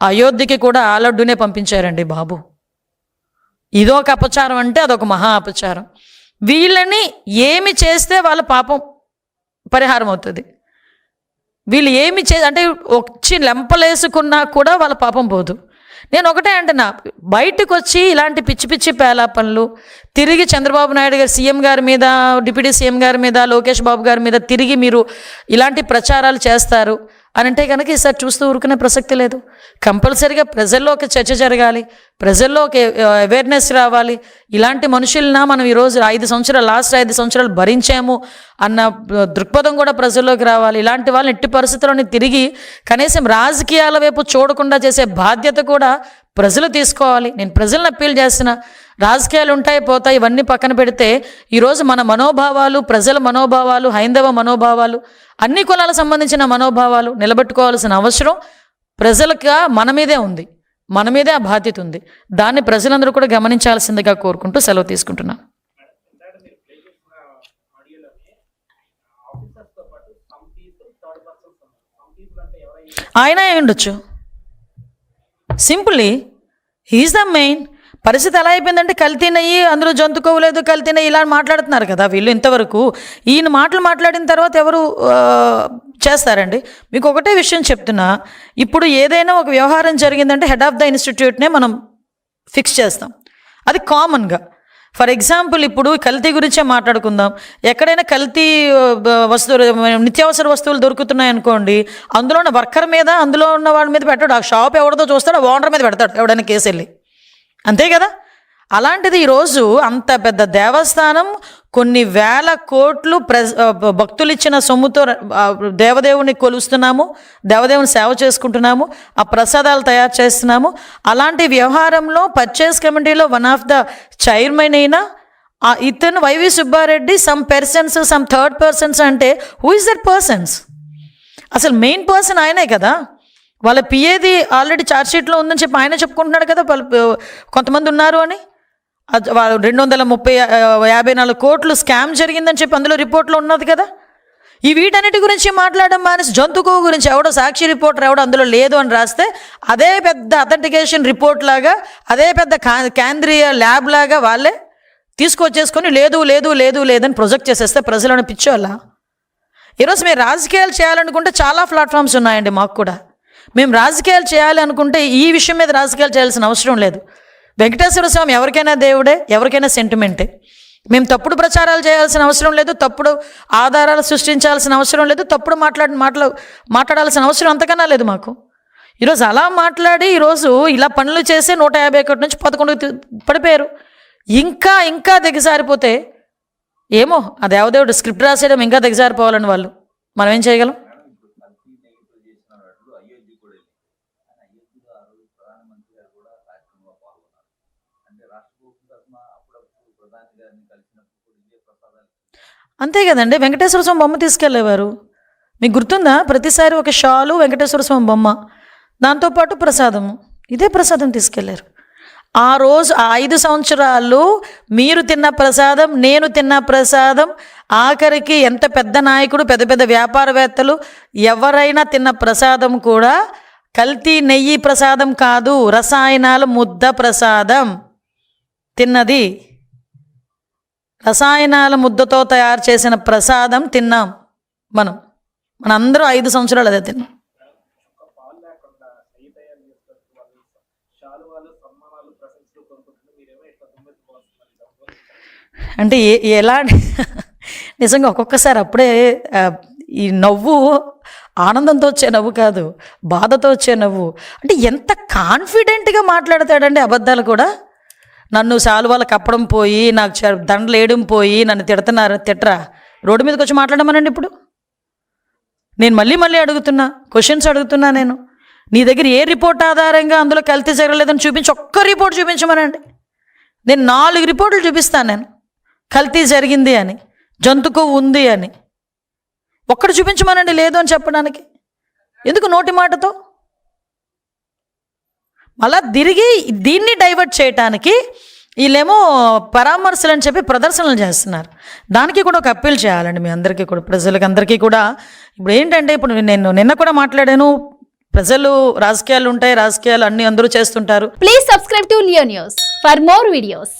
అయోధ్యకి కూడా ఆ లడ్డునే పంపించారండి బాబు. ఇదొక అపచారం అంటే అదొక మహా అపచారం. వీళ్ళని ఏమి చేస్తే వాళ్ళ పాపం పరిహారం అవుతుంది? వీళ్ళు ఏమి అంటే వచ్చి లెంపలేసుకున్నా కూడా వాళ్ళ పాపం పోదు. నేను ఒకటే అంటున్నా, బయటకు వచ్చి ఇలాంటి పిచ్చి పిచ్చి పేలాపనలు తిరిగి చంద్రబాబు నాయుడు గారు సీఎం గారి మీద, డిప్యూటీ సీఎం గారి మీద, లోకేష్ బాబు గారి మీద తిరిగి మీరు ఇలాంటి ప్రచారాలు చేస్తారు అని అంటే కనుక ఈసారి చూస్తూ ఊరుకునే ప్రసక్తి లేదు. కంపల్సరీగా ప్రజల్లో ఒక చర్చ జరగాలి, ప్రజల్లో ఒక అవేర్నెస్ రావాలి. ఇలాంటి మనుషులన మనం ఈరోజు లాస్ట్ 5 సంవత్సరాలు భరించాము అన్న దృక్పథం కూడా ప్రజల్లోకి రావాలి. ఇలాంటి వాళ్ళని ఎట్టి పరిస్థితుల్లోని తిరిగి కనీసం రాజకీయాల వైపు చూడకుండా చేసే బాధ్యత కూడా ప్రజలు తీసుకోవాలి. నేను ప్రజలను అప్పీల్ చేస్తున్నా, రాజకీయాలు ఉంటాయి పోతాయి, ఇవన్నీ పక్కన పెడితే ఈరోజు మన మనోభావాలు, ప్రజల మనోభావాలు, హైందవ మనోభావాలు, అన్ని కులాలకు సంబంధించిన మనోభావాలు నిలబెట్టుకోవాల్సిన అవసరం ప్రజలకు మన మీదే ఉంది, మన మీదే ఆ బాధ్యత ఉంది. దాన్ని ప్రజలందరూ కూడా గమనించాల్సిందిగా కోరుకుంటూ సెలవు తీసుకుంటున్నాను. ఆయన అయి ఉండొచ్చు, సింపుల్లీ హీఈస్ ద మెయిన్. పరిస్థితి ఎలా అయిపోయిందంటే కల్తీ నెయ్యి, అందులో జంతుకోవలేదు, కల్తీ నెయ్యి ఇలా మాట్లాడుతున్నారు కదా వీళ్ళు. ఇంతవరకు ఈయన మాట్లాడిన తర్వాత ఎవరు చేస్తారండి? మీకు ఒకటే విషయం చెప్తున్నా, ఇప్పుడు ఏదైనా ఒక వ్యవహారం జరిగిందంటే హెడ్ ఆఫ్ ద ఇన్స్టిట్యూట్నే మనం ఫిక్స్ చేస్తాం, అది కామన్గా. ఫర్ ఎగ్జాంపుల్ ఇప్పుడు కల్తీ గురించే మాట్లాడుకుందాం. ఎక్కడైనా కల్తీ వస్తువులు, నిత్యావసర వస్తువులు దొరుకుతున్నాయి అనుకోండి, అందులో ఉన్న వర్కర్ మీద, అందులో ఉన్న వాడి మీద పెట్టాడు. ఆ షాప్ ఎవరిదో చూస్తాడు, ఆ ఓనర్ మీద పెడతాడు ఎవడైనా కేసు వెళ్ళి, అంతే కదా. అలాంటిది ఈరోజు అంత పెద్ద దేవస్థానం కొన్ని వేల కోట్లు భక్తులు ఇచ్చిన సొమ్ముతో దేవదేవుని కొలుస్తున్నాము, దేవదేవుని సేవ చేసుకుంటున్నాము, ఆ ప్రసాదాలు తయారు చేస్తున్నాము. అలాంటి వ్యవహారంలో పర్చేస్ కమిటీలో వన్ ఆఫ్ ద చైర్మన్ అయినా ఇతను Y V Subba Reddy, some persons, some third persons అంటే హూ ఇస్ దట్ పర్సన్స్? అసలు మెయిన్ పర్సన్ ఆయనే కదా. వాళ్ళ పిఏది ఆల్రెడీ ఛార్జ్షీట్లో ఉందని చెప్పి ఆయన చెప్పుకుంటున్నాడు కదా, కొంతమంది ఉన్నారు అని. 254 కోట్లు స్కామ్ జరిగిందని చెప్పి అందులో రిపోర్ట్లో ఉన్నది కదా. ఈ వీటన్నిటి గురించి మాట్లాడడం మానేసి జంతుకో గురించి ఎవడో సాక్షి రిపోర్టర్ ఎవడో అందులో లేదు అని రాస్తే అదే పెద్ద అథెంటికేషన్ రిపోర్ట్ లాగా, అదే పెద్ద కేంద్రీయ ల్యాబ్ లాగా వాళ్ళే తీసుకొచ్చేసుకొని లేదు లేదు లేదు లేదని ప్రొజెక్ట్ చేసేస్తే ప్రజలను పిచ్చోళ్ళ. ఈరోజు మేము రాజకీయాలు చేయాలనుకుంటే చాలా ప్లాట్ఫామ్స్ ఉన్నాయండి మాకు కూడా. మేము రాజకీయాలు చేయాలి అనుకుంటే ఈ విషయం మీద రాజకీయాలు చేయాల్సిన అవసరం లేదు. వెంకటేశ్వర స్వామి ఎవరికైనా దేవుడే, ఎవరికైనా సెంటిమెంటే. మేము తప్పుడు ప్రచారాలు చేయాల్సిన అవసరం లేదు, తప్పుడు ఆధారాలు సృష్టించాల్సిన అవసరం లేదు, తప్పుడు మాట్లాడాల్సిన అవసరం అంతకన్నా లేదు మాకు. ఈరోజు అలా మాట్లాడి ఈరోజు ఇలా పనులు చేసి 151 నుంచి 11 పడిపోయారు. ఇంకా దిగజారిపోతే ఏమో, ఆ దేవదేవుడు స్క్రిప్ట్ రాసేయడం ఇంకా దిగజారిపోవాలని వాళ్ళు, మనం ఏం చేయగలం? అంతే కదండి. వెంకటేశ్వర స్వామి బొమ్మ తీసుకెళ్ళేవారు, మీకు గుర్తుందా? ప్రతిసారి ఒక షాలు, వెంకటేశ్వర స్వామి బొమ్మ, దాంతోపాటు ప్రసాదము, ఇదే ప్రసాదం తీసుకెళ్లారు. ఆ రోజు 5 సంవత్సరాలు మీరు తిన్న ప్రసాదం, నేను తిన్న ప్రసాదం, ఆఖరికి ఎంత పెద్ద నాయకుడు, పెద్ద పెద్ద వ్యాపారవేత్తలు ఎవరైనా తిన్న ప్రసాదం కూడా కల్తీ నెయ్యి ప్రసాదం కాదు, రసాయనాల ముద్ద ప్రసాదం తిన్నది. రసాయనాల ముద్దతో తయారు చేసిన ప్రసాదం తిన్నాం మనందరూ 5 సంవత్సరాలు అదే తిన్నాం. అంటే ఎలా నిజంగా ఒక్కొక్కసారి అప్పుడే ఈ నవ్వు ఆనందంతో వచ్చే నవ్వు కాదు, బాధతో వచ్చే నవ్వు. అంటే ఎంత కాన్ఫిడెంట్గా మాట్లాడతాడండి అబద్ధాలు కూడా. నన్ను శాలువాలు కప్పడం పోయి, నాకు దండలు వేయడం పోయి, నన్ను తిట్టరా? రోడ్డు మీదకి వచ్చి మాట్లాడమనండి. ఇప్పుడు నేను మళ్ళీ అడుగుతున్నా, క్వశ్చన్స్ అడుగుతున్నా. నేను నీ దగ్గర ఏ రిపోర్ట్ ఆధారంగా అందులో కల్తీ జరగలేదని చూపించి, ఒక్క రిపోర్ట్ చూపించమనండి. నేను 4 రిపోర్టులు చూపిస్తాను. నేను కల్తీ జరిగింది అని, జంతుకు ఉంది అని, ఒక్కడు చూపించమనండి. లేదు అని చెప్పడానికి ఎందుకు నోటి మాటతో? అలా తిరిగి దీన్ని డైవర్ట్ చేయటానికి వీళ్ళేమో పరామర్శలు అని చెప్పి ప్రదర్శనలు చేస్తున్నారు. దానికి కూడా ఒక అప్పీల్ చేయాలండి మీ అందరికీ కూడా, ప్రజలకి అందరికీ కూడా. ఇప్పుడు ఏంటంటే, ఇప్పుడు నేను నిన్న కూడా మాట్లాడాను, ప్రజలు రాజకీయాలు ఉంటాయి, రాజకీయాలు అన్ని అందరూ చేస్తుంటారు. Please subscribe to Leo News for more videos.